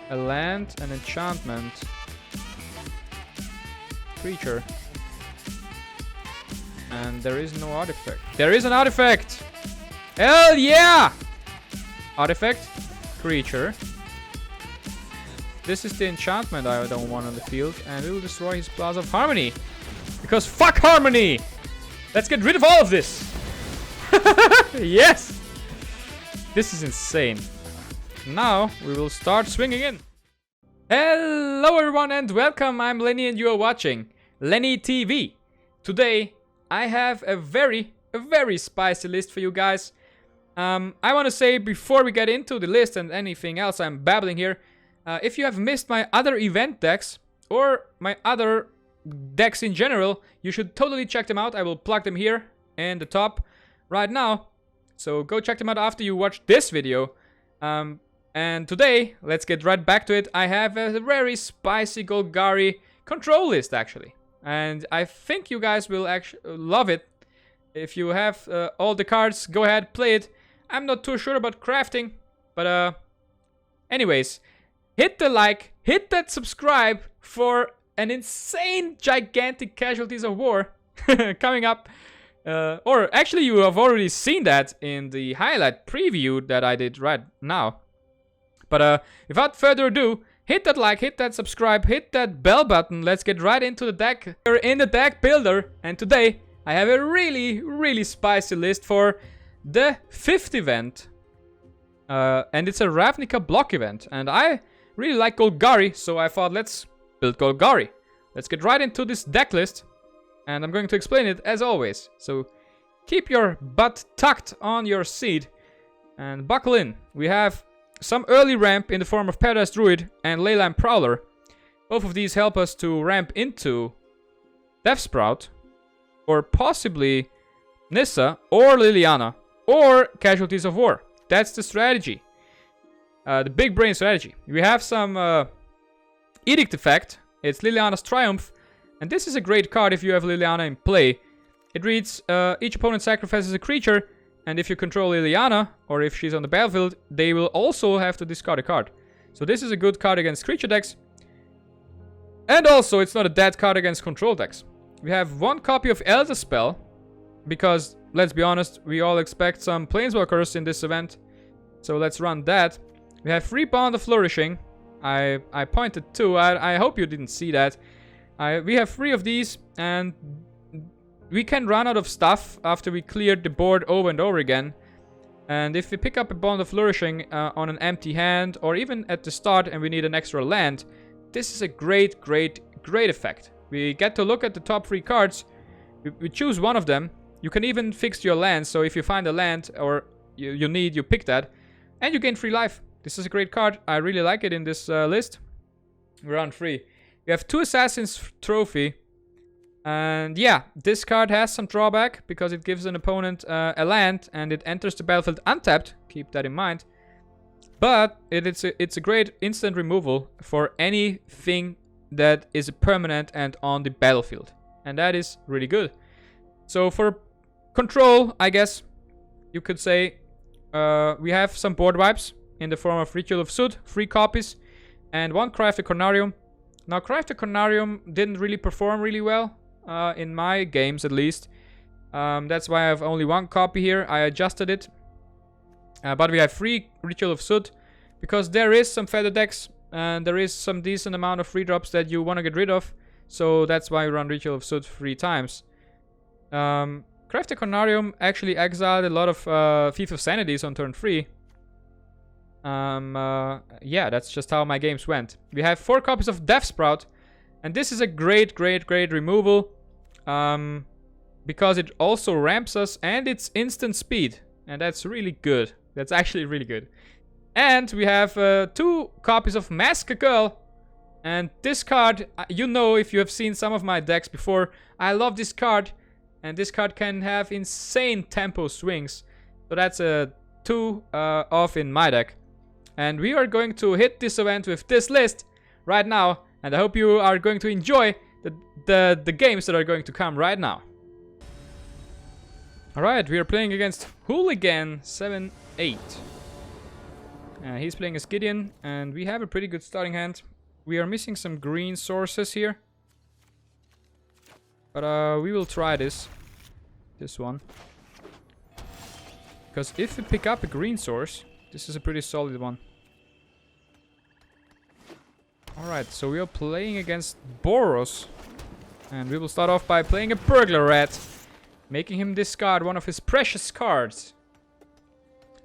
a land, an enchantment, creature, and there is no artifact. There is an artifact! Hell yeah! Artifact, creature. This is the enchantment I don't want on the field, and it will destroy his Plaza of Harmony. Because fuck Harmony! Let's get rid of all of this! Yes! This is insane. Now we will start swinging in. Hello everyone and welcome, I'm Lenny and you are watching Lenny TV. Today I have a very spicy list for you guys. I want to say before we get into the list and anything else I'm babbling here, if you have missed my other event decks or my other decks in general, you should totally check them out. I will plug them here in the top right now. So go check them out after you watch this video. And today, let's get right back to it. I have a very spicy Golgari control list actually. And I think you guys will actually love it. If you have all the cards, go ahead, play it. I'm not too sure about crafting, but anyways, hit the like, hit that subscribe for an insane, gigantic Casualties of War coming up. Or actually, you have already seen that in the highlight preview that I did right now. But without further ado, hit that like, hit that subscribe, hit that bell button. Let's get right into the deck. We're in the deck builder, and today I have a really spicy list for the 5th event. And it's a Ravnica Block event. And I really like Golgari, so I thought let's build Golgari. Let's get right into this deck list. And I'm going to explain it as always. So keep your butt tucked on your seat and buckle in. We have some early ramp in the form of Paradise Druid and Leyline Prowler. Both of these help us to ramp into Deathsprout, or possibly Nissa, or Liliana, or Casualties of War. That's the strategy. The big brain strategy. We have some Edict effect. It's Liliana's Triumph. And this is a great card if you have Liliana in play. It reads, each opponent sacrifices a creature, and if you control Liliana, or if she's on the battlefield, they will also have to discard a card. So this is a good card against creature decks. And also, it's not a bad card against control decks. We have one copy of Elder Spell, because, let's be honest, we all expect some Planeswalkers in this event. So let's run that. We have 3 Bond of Flourishing. I pointed to, I hope you didn't see that. We have 3 of these, and we can run out of stuff after we cleared the board over and over again. And if we pick up a Bond of Flourishing on an empty hand, or even at the start and we need an extra land, this is a great effect. We get to look at the top 3 cards, we choose one of them, you can even fix your land, so if you find a land or you pick that, and you gain 3 life. This is a great card, I really like it in this list. We're on 3. We have 2 Assassin's Trophy. And yeah, this card has some drawback because it gives an opponent a land and it enters the battlefield untapped. Keep that in mind. But it's a great instant removal for anything that is permanent and on the battlefield. And that is really good. So for control, I guess you could say we have some board wipes in the form of Ritual of Sud, 3 copies, and 1 Crafted Carnarium. Now, Crafted Carnarium didn't really perform really well. In my games at least. That's why I have only 1 copy here. I adjusted it. But we have 3 Ritual of Sud. Because there is some feather decks. And there is some decent amount of free drops that you want to get rid of. So that's why we run Ritual of Sud 3 times. Crafted Carnarium actually exiled a lot of Thief of Sanities on turn 3. Yeah, that's just how my games went. We have 4 copies of Deathsprout. And this is a great removal. Because it also ramps us and it's instant speed. And that's really good. That's actually really good. And we have 2 copies of Mask a Girl. And this card, you know, if you have seen some of my decks before, I love this card. And this card can have insane tempo swings. So that's a 2 off in my deck. And we are going to hit this event with this list right now. And I hope you are going to enjoy the games that are going to come right now. Alright, we are playing against Hooligan 7-8. He's playing as Gideon, and we have a pretty good starting hand. We are missing some green sources here. But we will try this one. Because if we pick up a green source, this is a pretty solid one. Alright, so we are playing against Boris. And we will start off by playing a Burglar Rat, making him discard one of his precious cards.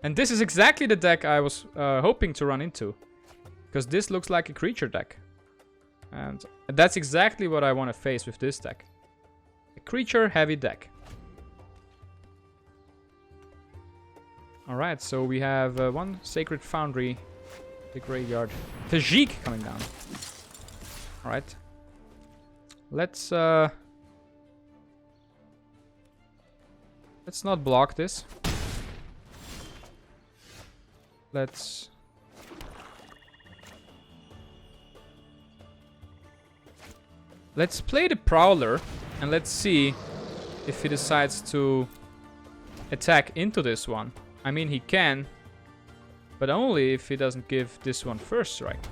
And this is exactly the deck I was hoping to run into. Because this looks like a creature deck. And that's exactly what I want to face with this deck. A creature heavy deck. Alright, so we have one Sacred Foundry, the graveyard. Tajik coming down. Alright. Let's not block this. Let's play the Prowler and let's see if he decides to attack into this one. I mean, he can, but only if he doesn't give this one first strike.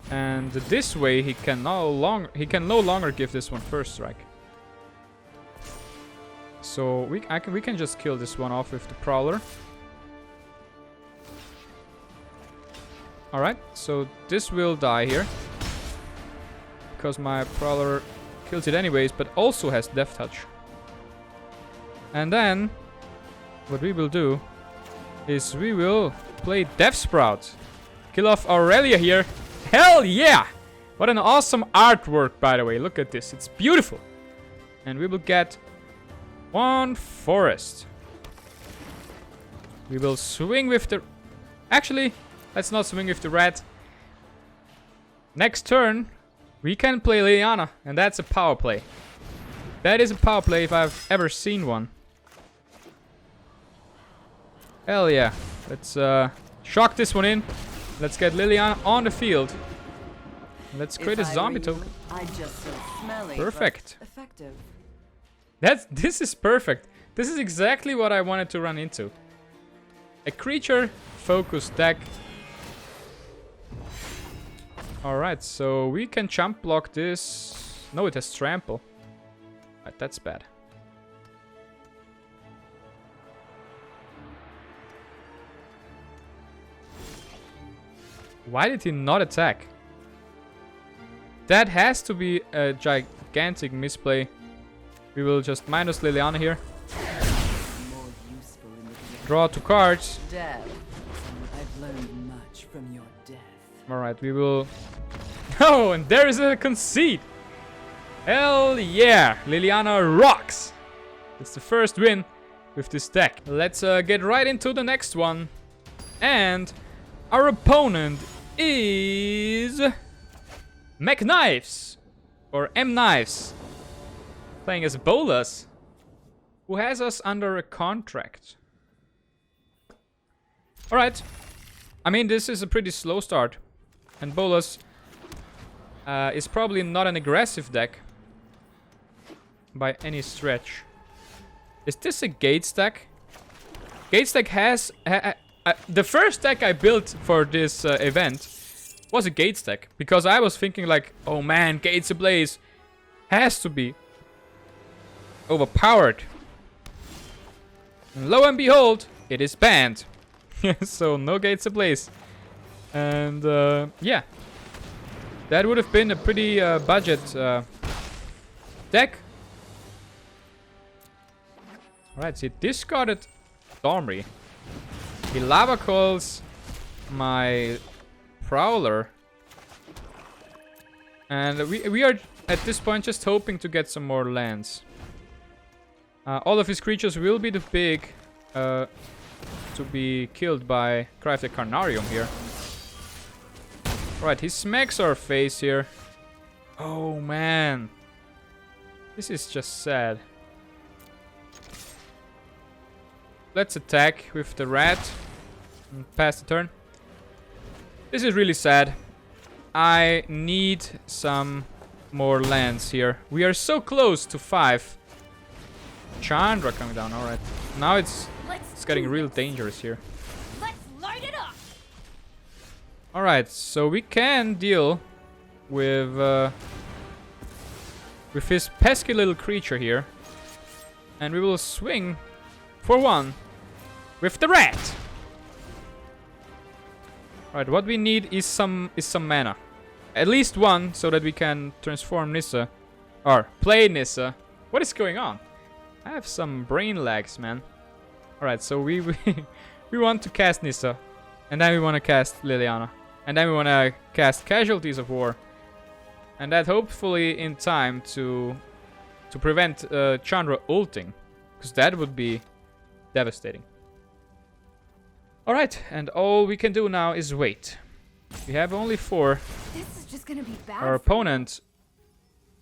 And this way he can no longer give this one first strike. So we can just kill this one off with the Prowler. Alright, so this will die here. Because my Prowler kills it anyways, but also has Death Touch. And then, what we will do is we will play Deathsprout. Kill off Aurelia here. Hell yeah! What an awesome artwork, by the way. Look at this. It's beautiful. And we will get one forest. We will swing with the... Actually, let's not swing with the rat. Next turn, we can play Liliana. And that's a power play. That is a power play if I've ever seen one. Hell yeah. Let's shock this one in. Let's get Liliana on the field. Let's create a zombie token. Perfect. This is perfect. This is exactly what I wanted to run into. A creature focused deck. Alright, so we can jump block this. No, it has trample. Right, that's bad. Why did he not attack? That has to be a gigantic misplay. We will just minus Liliana here. Draw 2 cards. I've learned much from your death. Alright, we will... Oh, and there is a conceit! Hell yeah! Liliana rocks! It's the first win with this deck. Let's get right into the next one. And our opponent is McKnives or M-Knives, playing as Boris, who has us under a contract. Alright, I mean, this is a pretty slow start, and Boris is probably not an aggressive deck by any stretch. Is this a Gates deck? Gates deck has... the first deck I built for this event was a Gates deck. Because I was thinking like, oh man, Gates Ablaze has to be overpowered. And lo and behold, it is banned. So no Gates Ablaze. And yeah. That would have been a pretty budget deck. Alright, so he discarded Dormery. He lava calls my Prowler. And we are at this point just hoping to get some more lands. All of his creatures will be too big to be killed by Crafted Carnarium here. Right, he smacks our face here. Oh man. This is just sad. Let's attack with the rat and pass the turn. This is really sad. I need some more lands here. We are so close to 5. Chandra coming down, alright. Now it's It's getting real dangerous here. Let's light it up. Alright, so we can deal with his pesky little creature here. And we will swing for one with the rat. Alright, what we need is some mana. At least one, so that we can transform Nissa. Or play Nissa. What is going on? I have some brain lags, man. Alright, so we want to cast Nissa. And then we want to cast Liliana. And then we want to cast Casualties of War. And that hopefully in time to prevent Chandra ulting. Because that would be devastating. Alright, and all we can do now is wait. We have only 4. This is just gonna be bad. Our opponent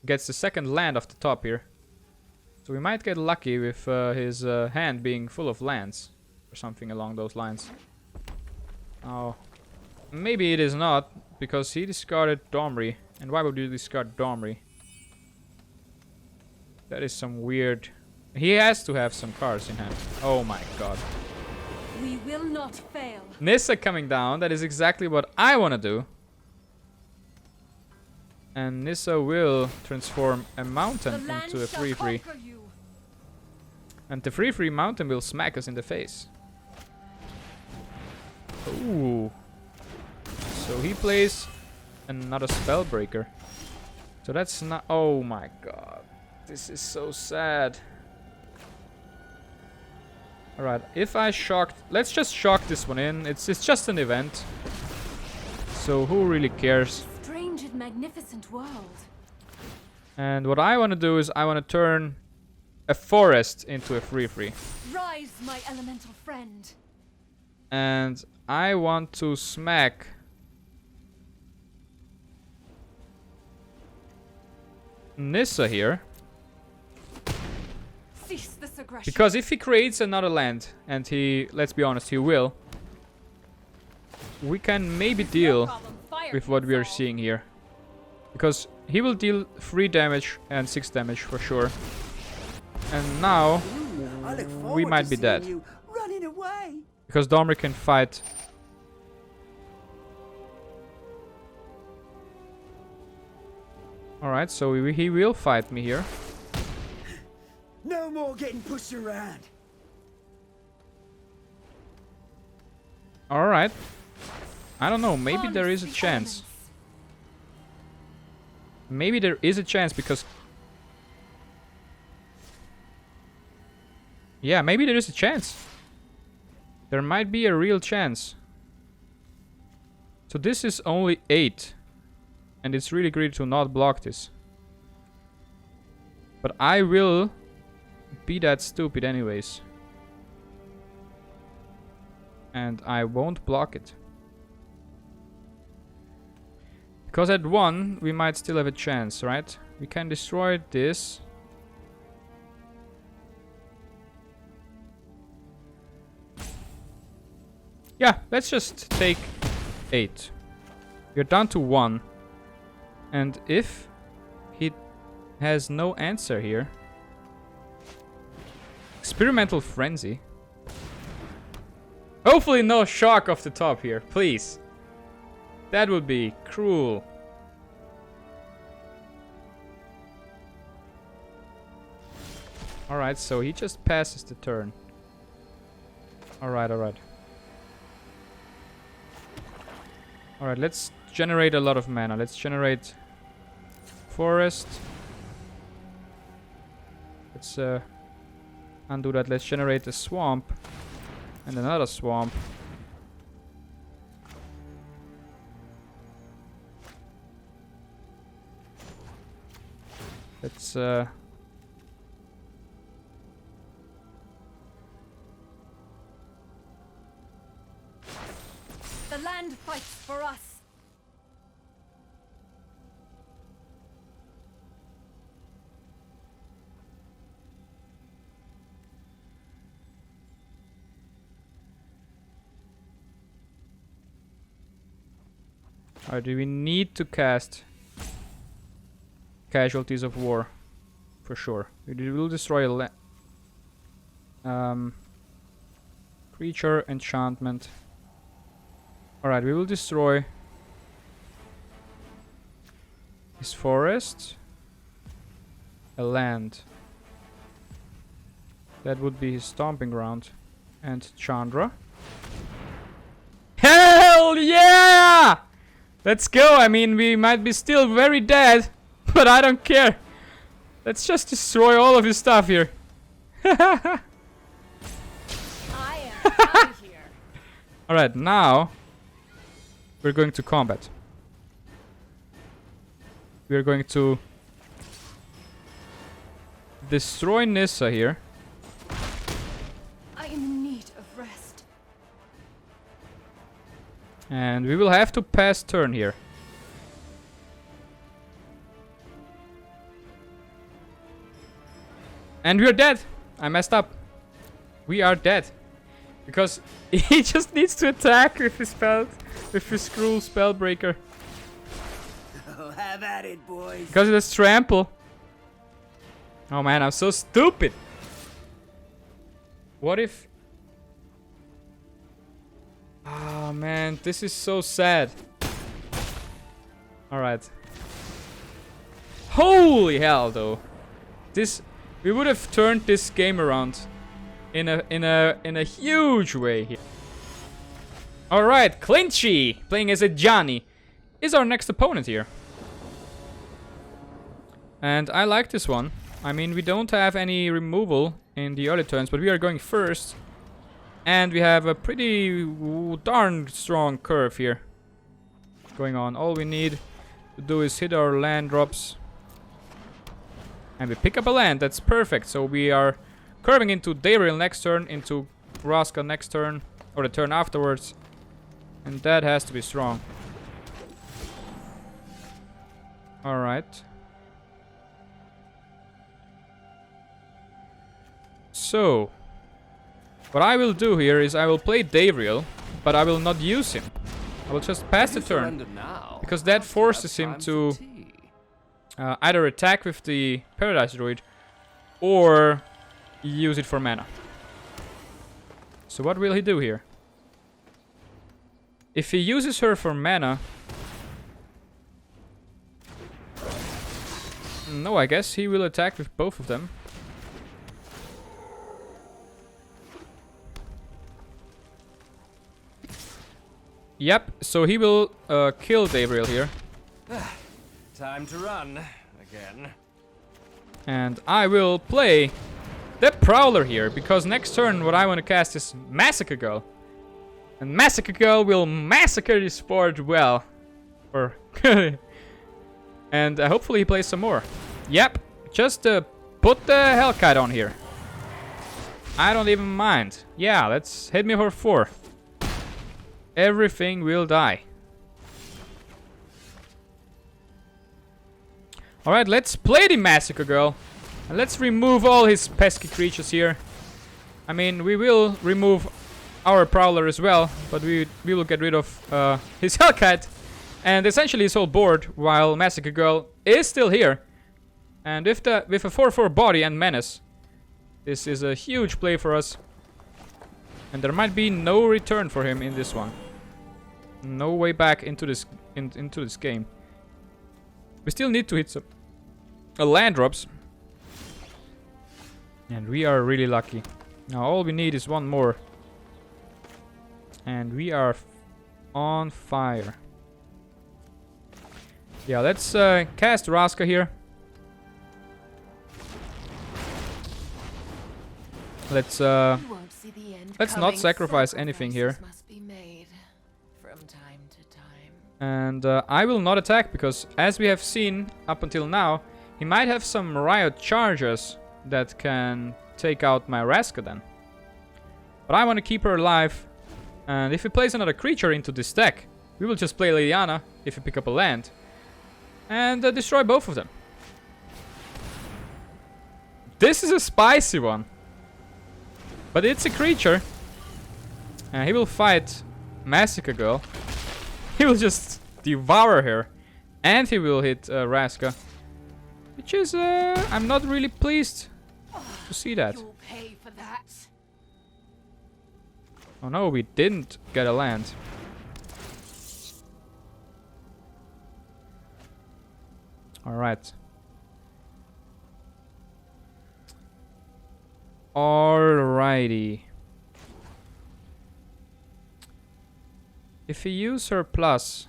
gets the second land off the top here. So we might get lucky with his hand being full of lands. Or something along those lines. Oh. Maybe it is not, because he discarded Domri. And why would you discard Domri? That is some weird... He has to have some cards in hand. Oh my god. We will not fail. Nissa coming down, that is exactly what I want to do. And Nissa will transform a mountain into a 3/3. And the 3/3 mountain will smack us in the face. Ooh. So he plays another Spellbreaker. So that's not... Oh my god. This is so sad. Alright, if I shocked... Let's just shock this one in. It's just an event. So who really cares? Strange and magnificent world. And what I want to do is I want to turn a forest into a 3/3. Rise, my elemental friend. And I want to smack... Nissa here. Cease this aggression. Because if he creates another land, and he, let's be honest, he will, we can maybe deal with what we are seeing here. Because he will deal 3 damage and 6 damage for sure. And now, we might be dead. Running away. Because Domri can fight. Alright, so he will fight me here. No more getting pushed around. Alright. I don't know, maybe there is a chance. Maybe there is a chance because... Yeah, maybe there is a chance. There might be a real chance. So this is only 8. And it's really great to not block this. But I will be that stupid anyways. And I won't block it. Because at 1 we might still have a chance, right? We can destroy this. Yeah, let's just take 8. We're down to 1. And if he has no answer here... Experimental Frenzy. Hopefully no shock off the top here, please. That would be cruel. Alright, so he just passes the turn. Alright, alright. Alright, let's generate a lot of mana. Let's generate forest. Let's undo that. Let's generate a swamp. And another swamp. Let's The land fights for us. Alright, do we need to cast Casualties of War? For sure. We will destroy a Creature, enchantment. Alright, we will destroy his forest. A land. That would be his stomping ground. And Chandra. Hell yeah! Let's go. I mean, we might be still very dead, but I don't care. Let's just destroy all of his stuff here. I am out of here. Alright, now we're going to combat. We're going to destroy Nissa here. I am in need of rest. And we will have to pass turn here. And we're dead. I messed up. We are dead. Because he just needs to attack with his spell, with his cruel spellbreaker. Oh, have at it, boys. Because it has trample. Oh man, I'm so stupid. What if... Oh man, this is so sad. Alright. Holy hell though. This... We would have turned this game around in a huge way here. Alright, Clinchy, playing as a Johnny, is our next opponent here. And I like this one. I mean, we don't have any removal in the early turns, but we are going first. And we have a pretty darn strong curve here going on. All we need to do is hit our land drops. And we pick up a land, that's perfect. So we are curving into Dayril next turn, into Vraska next turn, or the turn afterwards. And that has to be strong. Alright. So, what I will do here is I will play Dayril, but I will not use him. I will just pass the turn, because that forces him to either attack with the Paradise Druid or use it for mana. So what will he do here? If he uses her for mana... No, I guess he will attack with both of them. Yep, so he will kill Dayril here. Time to run again. And I will play the Prowler here, because next turn what I want to cast is Massacre Girl. And Massacre Girl will massacre this board well. Or and hopefully he plays some more. Yep, just put the Hellkite on here. I don't even mind. Yeah, let's hit me for 4. Everything will die. Alright, let's play the Massacre Girl. And let's remove all his pesky creatures here. I mean, we will remove our Prowler as well, but we will get rid of his Hellkite and essentially his whole board, while Massacre Girl is still here. And with a 4/4 body and menace, this is a huge play for us. And there might be no return for him in this one. No way back into this into this game. We still need to hit some land drops. And we are really lucky. Now all we need is one more. And we are on fire. Yeah, let's cast Vraska here. Let's not sacrifice anything here. And I will not attack, because as we have seen up until now, he might have some Riot charges that can take out my Vraska then. But I want to keep her alive. And if he plays another creature into this deck, we will just play Liliana if we pick up a land. And destroy both of them. This is a spicy one. But it's a creature. And he will fight Massacre Girl. He will just devour her. And he will hit Vraska. Which is, I'm not really pleased to see that. You'll pay for that. Oh no, we didn't get a land. Alright. Alrighty. If we use her plus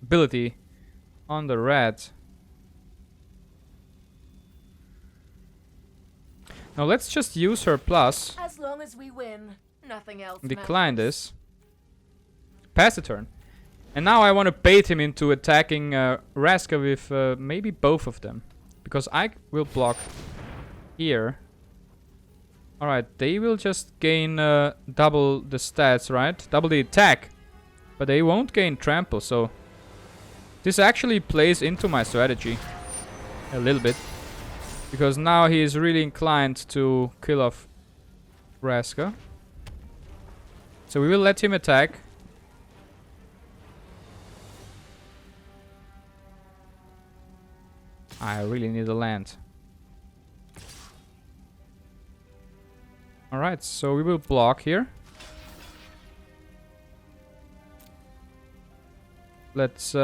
ability on the red. Now let's just use her plus. As long as we win, nothing else Decline matters. this. Pass the turn. And now I want to bait him into attacking Raska with maybe both of them. Because I will block here. Alright, they will just gain double the stats, right? Double the attack. But they won't gain trample, so... This actually plays into my strategy. A little bit. Because now he is really inclined to kill off Raska. So we will let him attack. I really need a land. Alright, so we will block here. Let's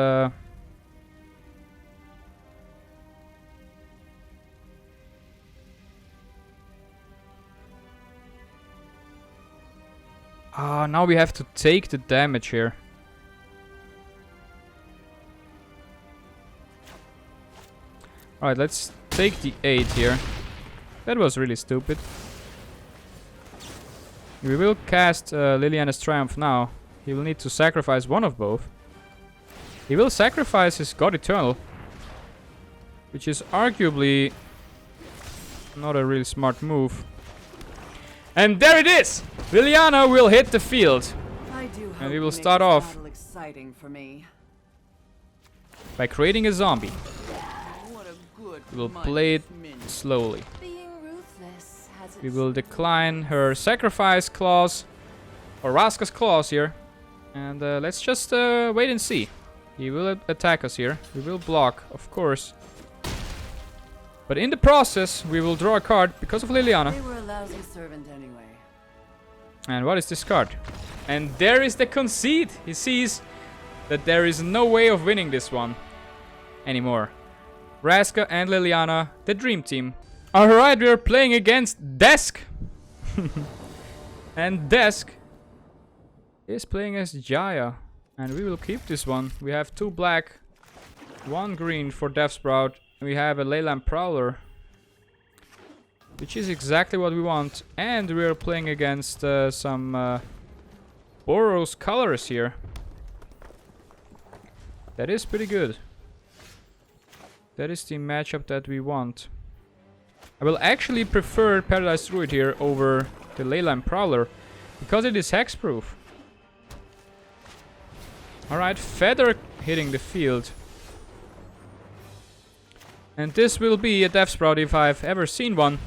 now we have to take the damage here. Alright, let's take the 8 here. That was really stupid. We will cast Liliana's Triumph now. He will need to sacrifice one of both. He will sacrifice his God Eternal, which is arguably not a really smart move. And there it is! Liliana will hit the field. I do And we hope will you make start this off battle exciting for me. by creating a zombie. What a good We will play it slowly. Being ruthless has its We will decline her sacrifice clause, or Raska's clause here. And let's just wait and see. He will attack us here. We will block, of course. But in the process, we will draw a card because of Liliana. They were a lousy servant anyway. And what is this card? And there is the conceit. He sees that there is no way of winning this one anymore. Raska and Liliana, the dream team. Alright, we are playing against Desk. And Desk is playing as Jaya. And we will keep this one. We have 2 black, 1 green for Deathsprout. And we have a Leyline Prowler, which is exactly what we want. And we are playing against some Boros colors here. That is pretty good. That is the matchup that we want. I will actually prefer Paradise Druid here over the Leyline Prowler, because it is hexproof. Alright, Feather hitting the field. And this will be a Deathsprout if I've ever seen one.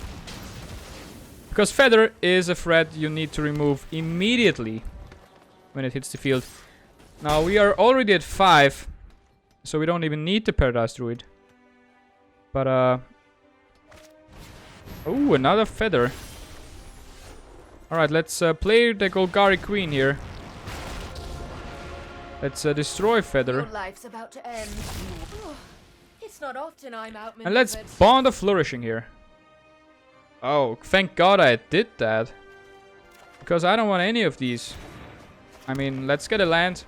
Because Feather is a threat you need to remove immediately when it hits the field. Now we are already at 5, so we don't even need the Paradise Druid. But oh, another Feather. Alright, let's play the Golgari Queen here. Let's destroy Feather. Your life's about to end. It's not often I'm outmaneuvered. And let's Bond of Flourishing here. Oh, thank God I did that. Because I don't want any of these. I mean, let's get a land.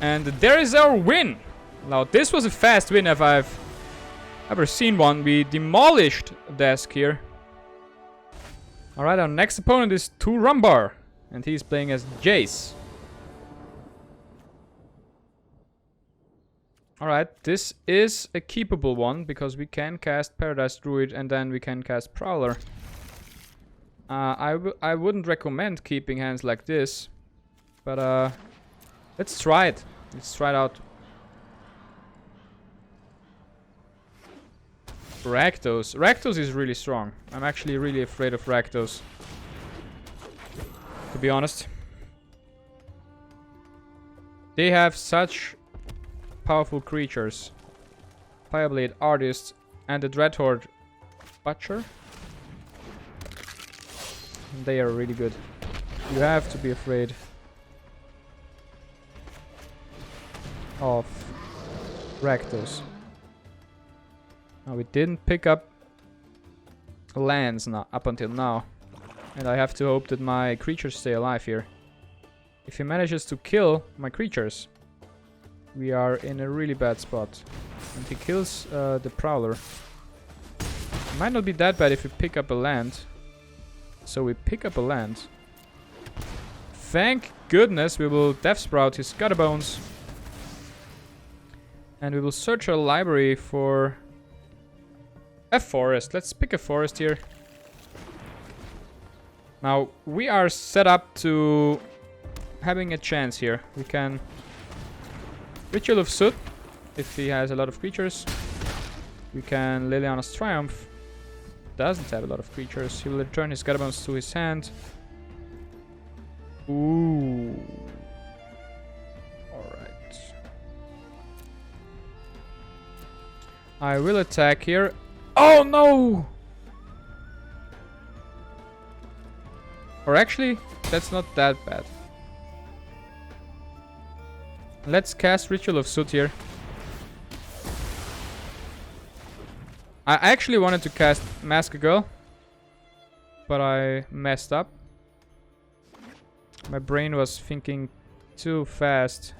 And there is our win. Now, this was a fast win if I've ever seen one. We demolished Desk here. Alright, our next opponent is Runebar. And he's playing as Jace. Alright, this is a keepable one, because we can cast Paradise Druid and then we can cast Prowler. I wouldn't recommend keeping hands like this, but let's try it. Let's try it out. Rakdos. Rakdos is really strong. I'm actually really afraid of Rakdos, to be honest. They have such powerful creatures. Fireblade, Artist, and the Dreadhorde Butcher. They are really good. You have to be afraid of Rakdos. Now we didn't pick up lands up until now. And I have to hope that my creatures stay alive here. If he manages to kill my creatures, we are in a really bad spot. And he kills the Prowler. It might not be that bad if we pick up a land. So we pick up a land. Thank goodness we will Deathsprout his Gutterbones. And we will search our library for a forest. Let's pick a forest here. Now, we are set up to having a chance here. We can Ritual of Soot if he has a lot of creatures. We can Liliana's Triumph. Doesn't have a lot of creatures. He will return his Gutterbones to his hand. Ooh. Alright. I will attack here. Oh no! Or actually, that's not that bad. Let's cast Ritual of Soot here. I actually wanted to cast Mask a Girl, but I messed up. My brain was thinking too fast.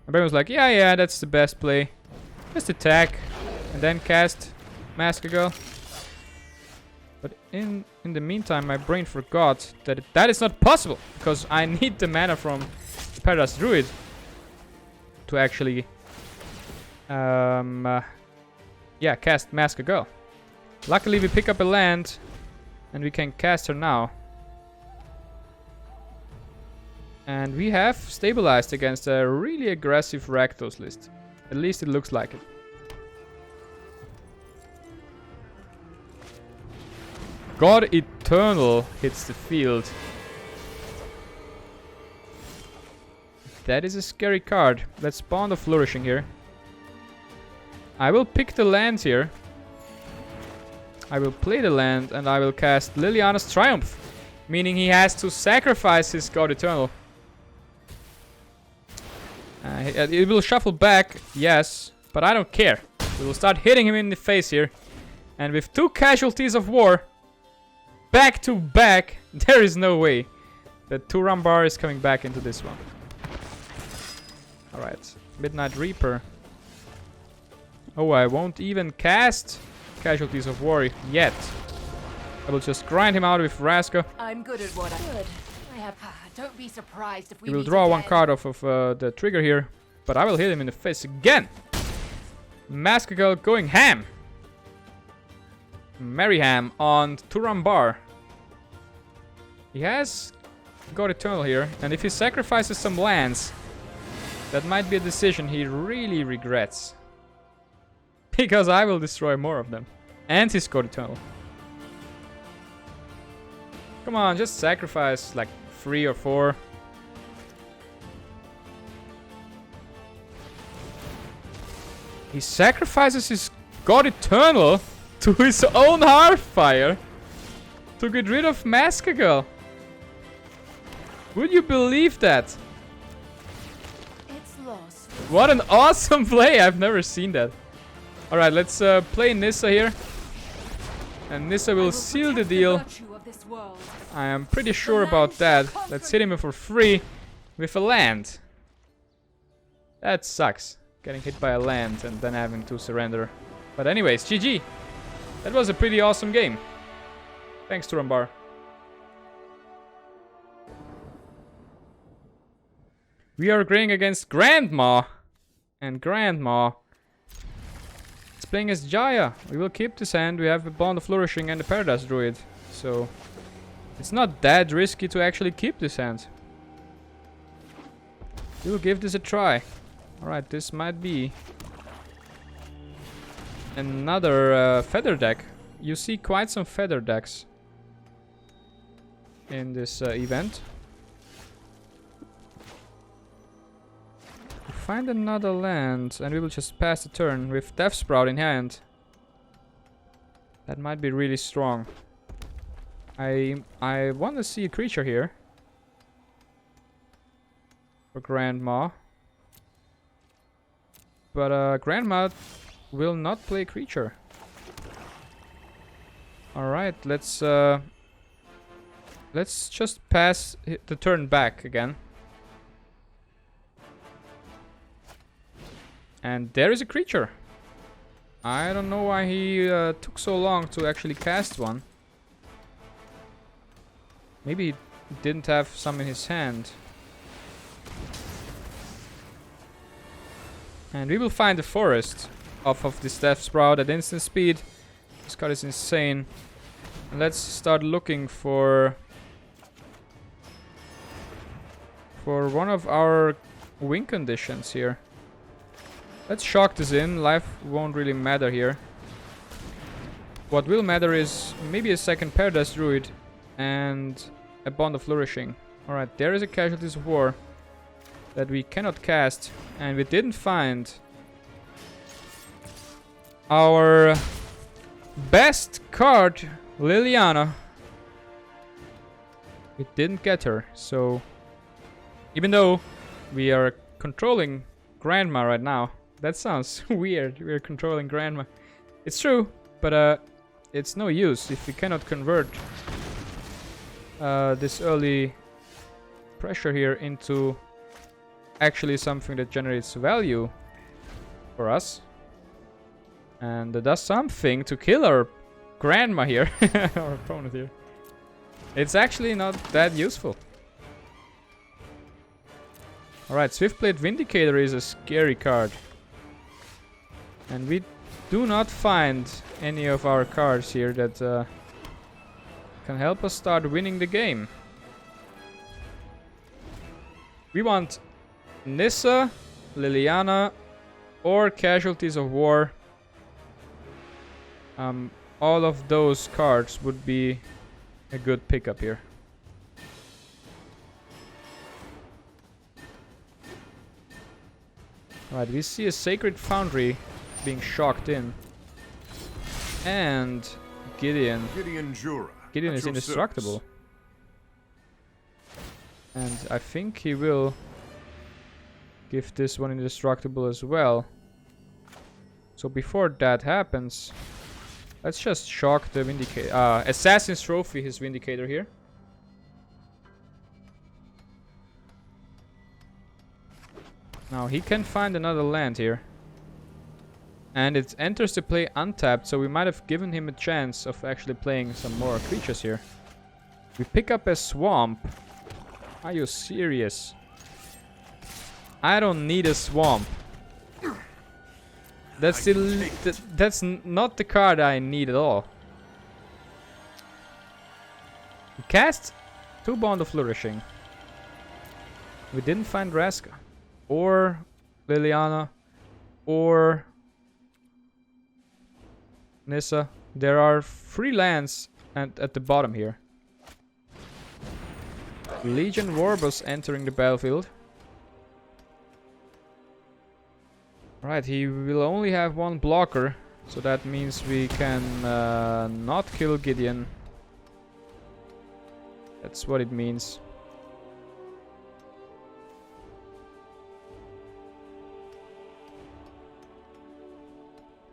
My brain was like, yeah, that's the best play. Just attack and then cast Mask a Girl. But in the meantime, my brain forgot that that is not possible, because I need the mana from the Paradise Druid to actually cast Mask a Girl. Luckily we pick up a land and we can cast her now. And we have stabilized against a really aggressive Rakdos list. At least it looks like it. God Eternal hits the field. That is a scary card. Let's spawn the Flourishing here. I will pick the land here. I will play the land and I will cast Liliana's Triumph. Meaning he has to sacrifice his God Eternal. It will shuffle back, yes, but I don't care. We will start hitting him in the face here. And with 2 Casualties of War, back to back, there is no way that 2 Runebar is coming back into this one. Alright, Midnight Reaper. Oh, I won't even cast Casualties of War yet. I will just grind him out with Raska. I'm good at what I good. I have. Don't be surprised if we. He will draw 1 card off of the trigger here, but I will hit him in the face again. Mask a Girl going ham. Merry ham on 2 Runebar. He has God Eternal here, and if he sacrifices some lands, that might be a decision he really regrets. Because I will destroy more of them. And his God Eternal. Come on, just sacrifice like 3 or 4. He sacrifices his God Eternal to his own Hearthfire to get rid of Mask a Girl. Would you believe that? It's lost. What an awesome play! I've never seen that. Alright, let's play Nissa here. And Nissa will seal the deal. I am pretty sure about that. Let's hit him for free with a land. That sucks. Getting hit by a land and then having to surrender. But anyways, GG. That was a pretty awesome game. Thanks to Runebar. We are agreeing against Grandma. And Grandma is playing as Jaya. We will keep this hand. We have the Bond of Flourishing and the Paradise Druid. So it's not that risky to actually keep this hand. We will give this a try. Alright, this might be another feather deck. You see quite some feather decks in this event. Find another land and we will just pass the turn with Deathsprout in hand. That might be really strong. I want to see a creature here. For Grandma. But Grandma will not play creature. Alright, let's just pass the turn back again. And there is a creature. I don't know why he took so long to actually cast one. Maybe he didn't have some in his hand. And we will find the forest off of this Deathsprout at instant speed. This card is insane. And let's start looking for one of our win conditions here. Let's shock this in. Life won't really matter here. What will matter is maybe a second Paradise Druid and a Bond of Flourishing. Alright, there is a Casualties of War that we cannot cast, and we didn't find our best card, Liliana. We didn't get her, so even though we are controlling Grandma right now, that sounds weird. We're controlling Grandma. It's true, but it's no use if we cannot convert this early pressure here into actually something that generates value for us. And that does something to kill our Grandma here, our opponent here. It's actually not that useful. Alright, Swiftblade Vindicator is a scary card. And we do not find any of our cards here that can help us start winning the game. We want Nissa, Liliana, or Casualties of War. All of those cards would be a good pickup here. Alright, we see a Sacred Foundry being shocked in. And Gideon. Gideon is indestructible. And I think he will give this one indestructible as well. So before that happens, let's just shock the Vindicator. Assassin's Trophy, his Vindicator here. Now he can find another land here. And it enters the play untapped, so we might have given him a chance of actually playing some more creatures here. We pick up a Swamp. Are you serious? I don't need a Swamp. That's not the card I need at all. We cast 2 Bond of Flourishing. We didn't find Raska or Liliana or Nissa. There are 3 lands at the bottom here. Legion Warbus entering the battlefield. Right, he will only have 1 blocker, so that means we can not kill Gideon. That's what it means.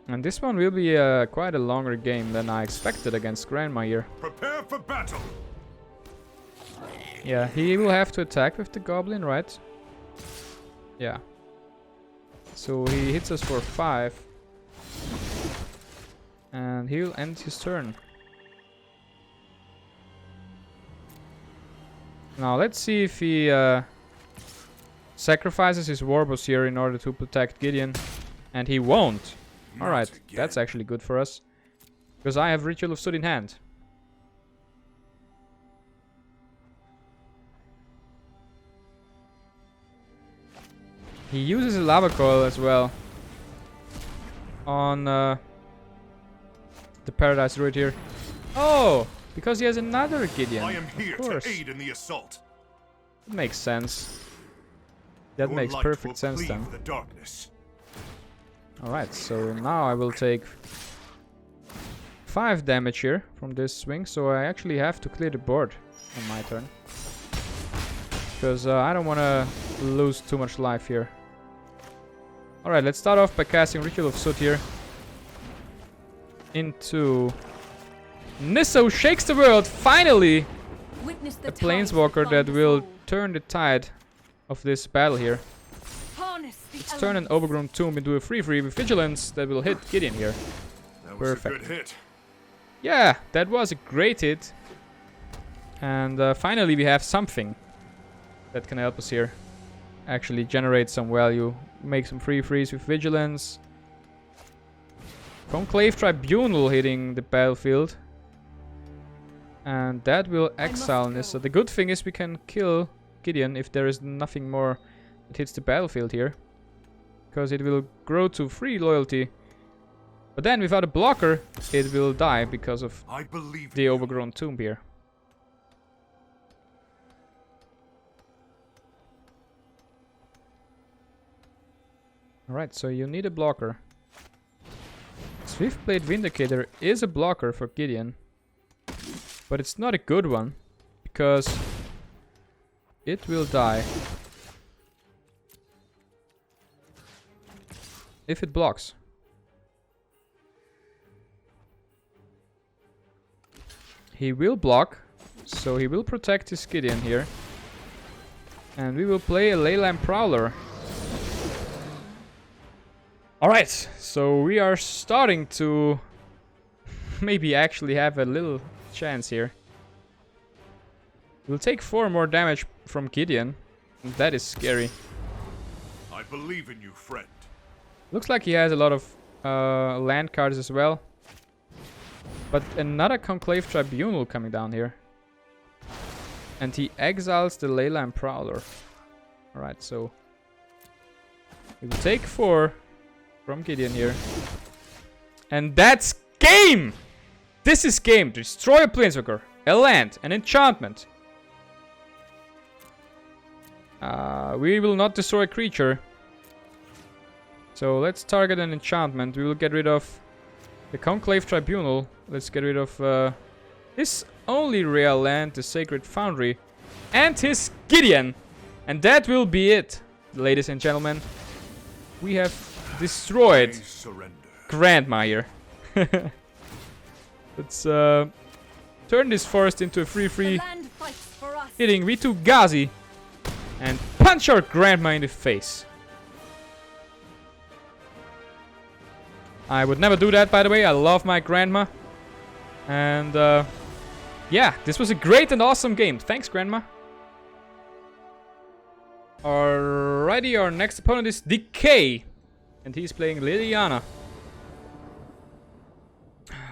And this one will be quite a longer game than I expected against Grandma here. Prepare for battle. Yeah, he will have to attack with the Goblin, right? Yeah. So he hits us for 5. And he'll end his turn. Now let's see if he sacrifices his Warbus here in order to protect Gideon. And he won't. Alright, that's actually good for us. Because I have Ritual of Sud in hand. He uses a Lava Coil as well on the Paradise Druid here. Oh, because he has another Gideon. I am here to aid in the assault. That makes sense. That makes perfect sense then. The darkness. Alright, so now I will take 5 damage here from this swing, so I actually have to clear the board on my turn. Because I don't want to lose too much life here. Alright, let's start off by casting Ritual of Soot here. Into Nissa, who shakes the world, finally! Witness A the Planeswalker that will turn the tide of this battle here. Let's turn an Overgrown Tomb into a 3/3 with Vigilance that will hit Gideon here. That was Perfect. a good hit. Yeah, that was a great hit. And finally we have something that can help us here. Actually generate some value. Make some 3/3s with Vigilance. Conclave Tribunal hitting the battlefield. And that will exile Nissa. The good thing is we can kill Gideon if there is nothing more that hits the battlefield here. Because it will grow to 3 loyalty. But then without a blocker, it will die because of I believe the Overgrown Tomb here. Alright, so you need a blocker. Swiftblade Vindicator is a blocker for Gideon. But it's not a good one. Because it will die if it blocks. He will block, so he will protect his Gideon here. And we will play a Leyline Prowler. Alright, so we are starting to maybe actually have a little chance here. We'll take 4 more damage from Gideon. That is scary. I believe in you, friend. Looks like he has a lot of land cards as well. But another Conclave Tribunal coming down here. And he exiles the Leyline Prowler. Alright, so we will take 4 from Gideon here. And that's game! This is game. Destroy a Planeswalker, a land, an enchantment. We will not destroy a creature. So let's target an enchantment. We will get rid of the Conclave Tribunal. Let's get rid of his only real land, the Sacred Foundry, and his Gideon. And that will be it, ladies and gentlemen. We have destroyed I surrender. Grandma here. Let's turn this forest into a 3/3, hitting V2 Ghazi, and punch our Grandma in the face. I would never do that, by the way. I love my Grandma. And yeah, this was a great and awesome game. Thanks, Grandma. Alrighty, our next opponent is Decay. And he's playing Liliana.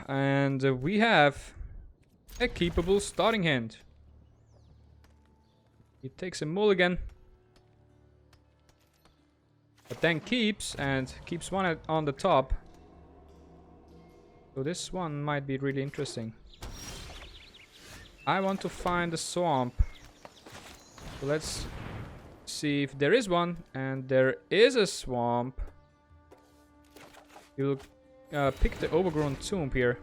And we have a keepable starting hand. He takes a mulligan. But then keeps, and keeps one on the top. So this one might be really interesting. I want to find a swamp. So let's see if there is one. And there is a swamp. We'll pick the Overgrown Tomb here.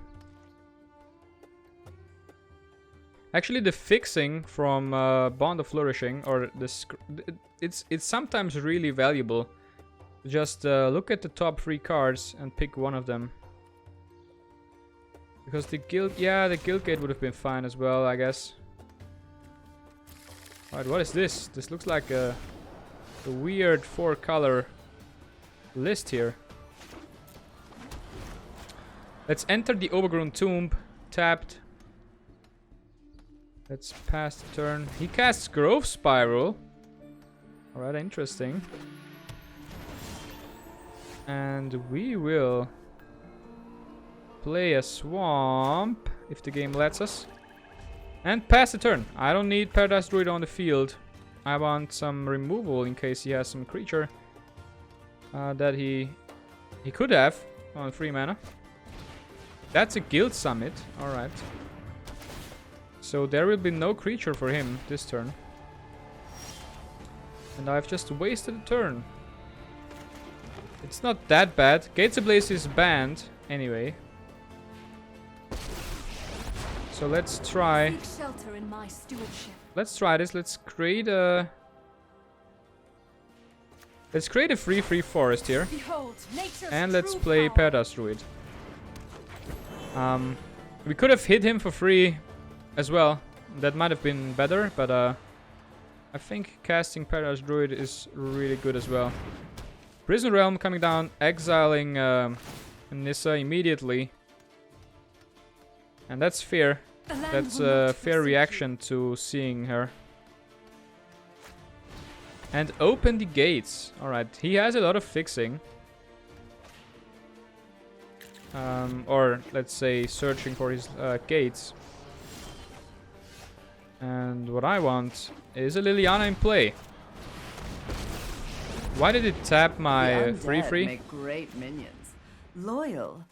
Actually, the fixing from Bond of Flourishing, or it's sometimes really valuable. Just look at the top 3 cards and pick one of them. Because the Guildgate would have been fine as well, I guess. Alright, what is this? This looks like a weird 4-color list here. Let's enter the Overgrown Tomb, tapped. Let's pass the turn. He casts Growth Spiral. Alright, interesting. And we will play a swamp, if the game lets us. And pass the turn. I don't need Paradise Druid on the field. I want some removal in case he has some creature that he could have on 3 mana. That's a Guild Summit. Alright. So there will be no creature for him this turn. And I've just wasted a turn. It's not that bad. Gates Ablaze is banned anyway. So let's try. Seek shelter in my stewardship. Let's try this. Let's create a 3/3 forest here. Behold, nature's And let's true play power. Perdas Druid. We could have hit him for free as well. That might have been better, but I think casting Perdas Druid is really good as well. Prison Realm coming down, exiling Nissa immediately. And that's fair. The land That's will a not fair forsake reaction to seeing her. And open the gates. Alright, he has a lot of fixing. Or let's say searching for his gates. And what I want is a Liliana in play. Why did it tap my The undead 3/3? make great minions. Loyal.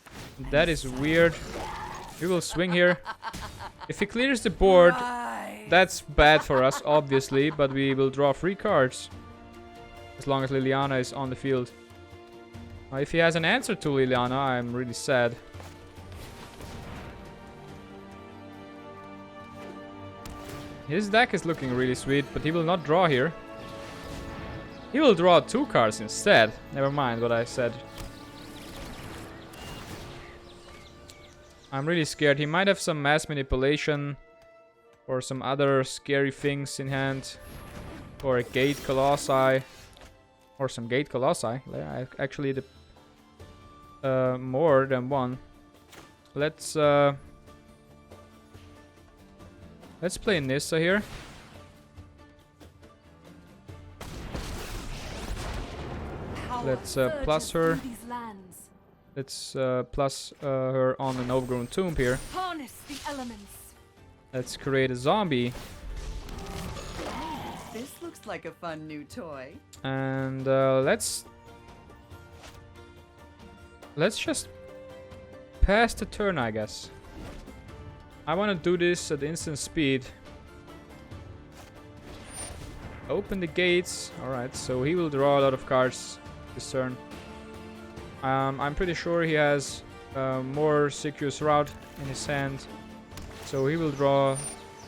That is weird. We will swing here. If he clears the board, that's bad for us, obviously, but we will draw 3 cards. As long as Liliana is on the field. If he has an answer to Liliana, I'm really sad. His deck is looking really sweet, but he will not draw here. He will draw 2 cards instead. Never mind what I said. I'm really scared. He might have some mass manipulation or some other scary things in hand. Or a Gate Colossi. Or some Gate Colossi. Actually, the more than one. Let's play Nissa here. Let's plus her. Let's plus her on an overgrown tomb here. Harness the elements. Let's create a zombie. This looks like a fun new toy. And let's just pass the turn, I guess. I want to do this at instant speed. Open the gates. Alright, so he will draw a lot of cards this turn. I'm pretty sure he has more Circuitous Route in his hand. So he will draw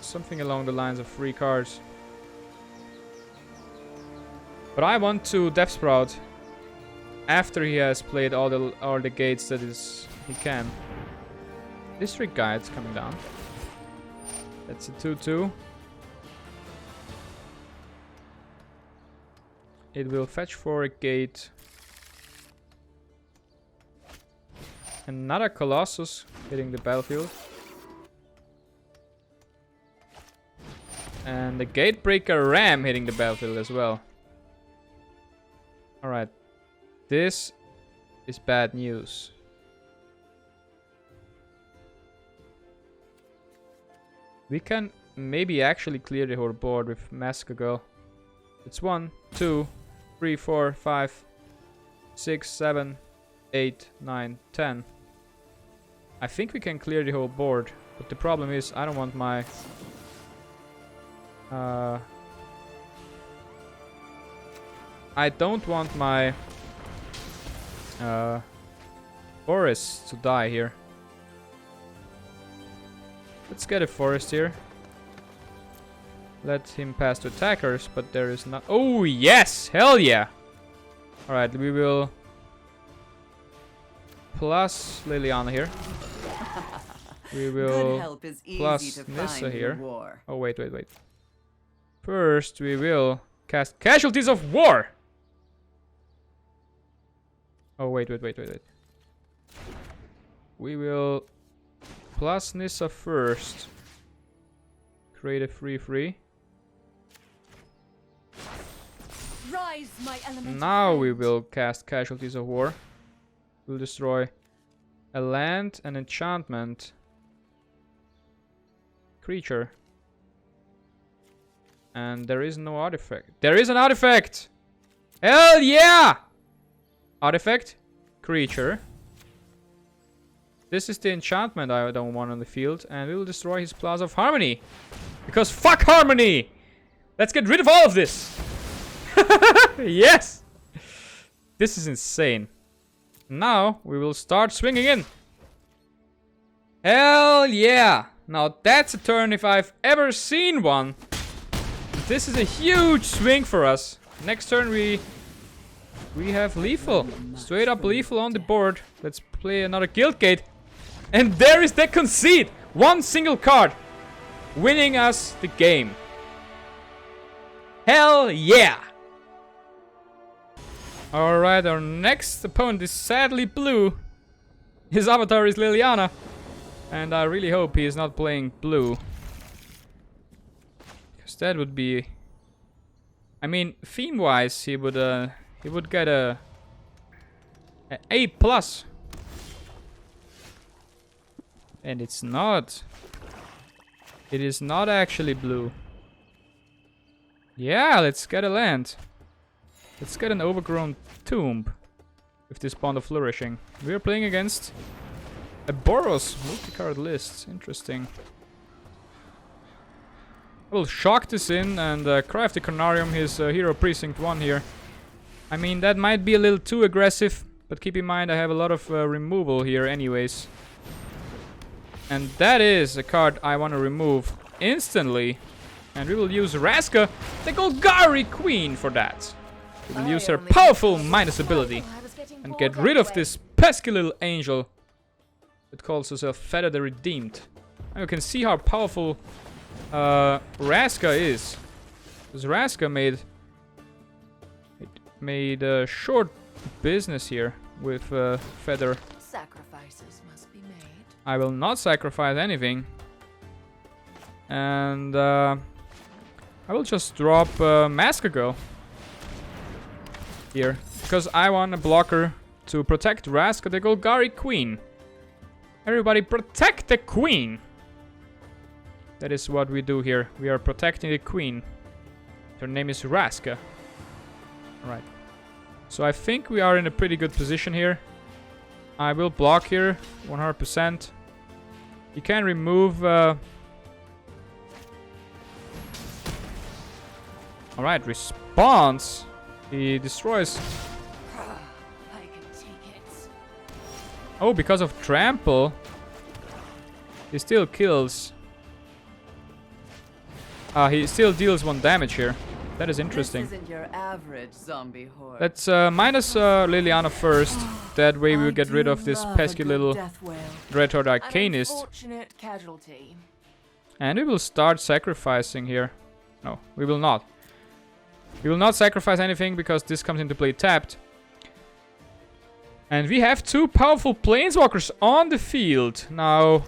something along the lines of 3 cards. But I want to Deathsprout after he has played all the gates that he can. District Guide's coming down. That's a 2/2. It will fetch for a gate. Another Colossus hitting the battlefield. And the Gatebreaker Ram hitting the battlefield as well. Alright. This is bad news. We can maybe actually clear the whole board with Massacre Girl. It's 1, 2, 3, 4, 5, 6, 7, 8, 9, 10. I think we can clear the whole board, but the problem is I don't want my Boris to die here. Let's get a forest here. Let him pass to attackers, but there is not. Oh yes, hell yeah! All right, we will plus Liliana here. We will Good help is easy plus to Nissa find here. in war. Oh wait. First, we will cast Casualties of War. Oh wait. We will plus Nissa first. Create a 3/3. Rise, my elemental Now we friend. will cast Casualties of War. We'll destroy a land, an enchantment, creature. And there is no artifact. There is an artifact! Hell yeah! Artifact, creature. This is the enchantment I don't want on the field. And we will destroy his Plaza of Harmony. Because fuck Harmony! Let's get rid of all of this! Yes! This is insane. Now we will start swinging in. Hell yeah! Now that's a turn if I've ever seen one. This is a huge swing for us. Next turn we have lethal. Straight up lethal on the board. Let's play another Guildgate. And there is the concede. One single card. Winning us the game. Hell yeah! Alright, our next opponent is sadly blue. His avatar is Liliana. And I really hope he is not playing blue. Because that would be... I mean, theme-wise, he would get a A+. And it's not. It is not actually blue. Yeah, let's get a land. Let's get an overgrown tomb with this Bond of Flourishing. We are playing against a Boros multicard list. Interesting. I will shock this in and craft the Carnarium, his Hero Precinct 1 here. I mean, that might be a little too aggressive, but keep in mind I have a lot of removal here anyways. And that is a card I want to remove instantly. And we will use Raska, the Golgari Queen, for that. We will use her powerful minus ability and get rid of this pesky little angel that calls herself Feather the Redeemed. And you can see how powerful Raska is. Because Raska made a short business here with Feather. Sacrifices must be made. I will not sacrifice anything. And I will just drop Maskago here. Because I want a blocker to protect Raska, the Golgari Queen. Everybody protect the Queen! That is what we do here. We are protecting the Queen. Her name is Raska. Alright. So I think we are in a pretty good position here. I will block here 100%. You can remove... Alright, response. He destroys... I can take it. Oh, because of trample. He still kills. He still deals 1 damage here. That is interesting. This isn't your average zombie horde. Let's minus Liliana first. That way we will get rid of this pesky little Dreadhorde Arcanist. Unfortunate casualty. And we will start sacrificing here. No, we will not. We will not sacrifice anything because this comes into play tapped. And we have 2 powerful Planeswalkers on the field. Now,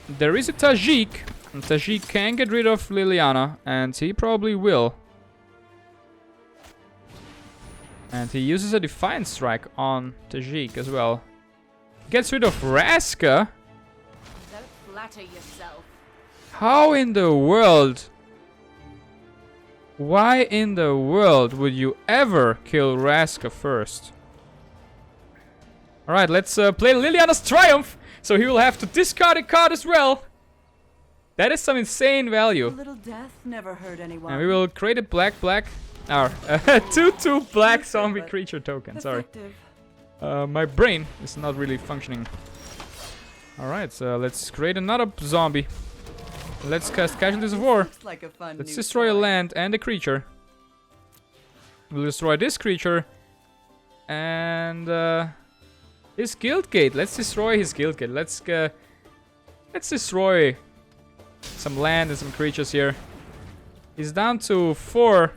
there is a Tajik. And Tajik can get rid of Liliana. And he probably will. And he uses a Defiant Strike on Tajik as well. Gets rid of Raska. Don't flatter yourself. How in the world? Why in the world would you ever kill Raska first? Alright, let's play Liliana's Triumph. So he will have to discard a card as well. That is some insane value. A little death never hurt anyone. And we will create a black. Or 2/2 black zombie creature token. Sorry. My brain is not really functioning. Alright, so let's create another zombie. Let's cast Casualties of War. Like a fun Let's new destroy a toy. land and a creature. We'll destroy this creature. And his Guildgate. Let's destroy his Guildgate. Let's destroy some land and some creatures here. He's down to 4.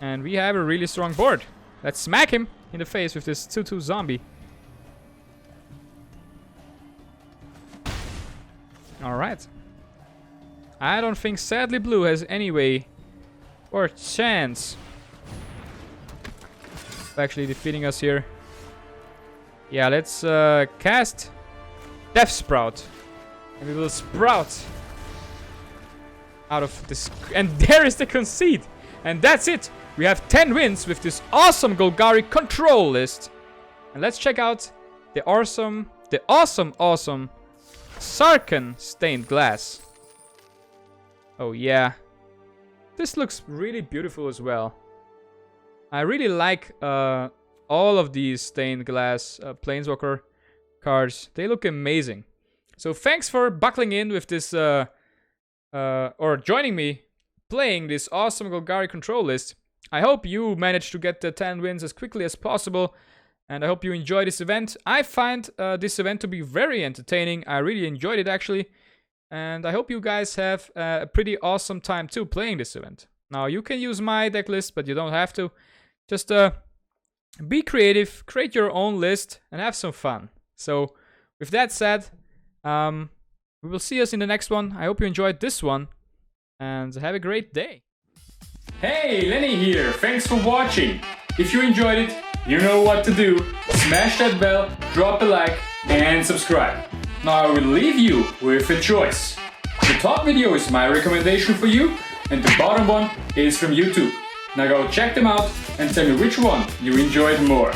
And we have a really strong board. Let's smack him in the face with this 2/2 zombie. Alright. I don't think sadly blue has any way or chance of actually defeating us here. Yeah, let's cast Deathsprout. And we will sprout out of this. And there is the conceit. And that's it. We have 10 wins with this awesome Golgari control list. And let's check out the awesome Sarkhan stained glass. Oh yeah. This looks really beautiful as well. I really like all of these stained glass Planeswalker cards. They look amazing. So thanks for buckling in with this, or joining me playing this awesome Golgari control list. I hope you managed to get the 10 wins as quickly as possible, and I hope you enjoy this event. I find this event to be very entertaining. I really enjoyed it actually, and I hope you guys have a pretty awesome time too playing this event. Now you can use my deck list, but you don't have to. Just be creative, create your own list, and have some fun. So with that said, we will see us in the next one. I hope you enjoyed this one, and have a great day. Hey, Lenny here. Thanks for watching. If you enjoyed it, you know what to do. Smash that bell, drop a like, and subscribe. Now I will leave you with a choice. The top video is my recommendation for you, and the bottom one is from YouTube. Now go check them out and tell me which one you enjoyed more.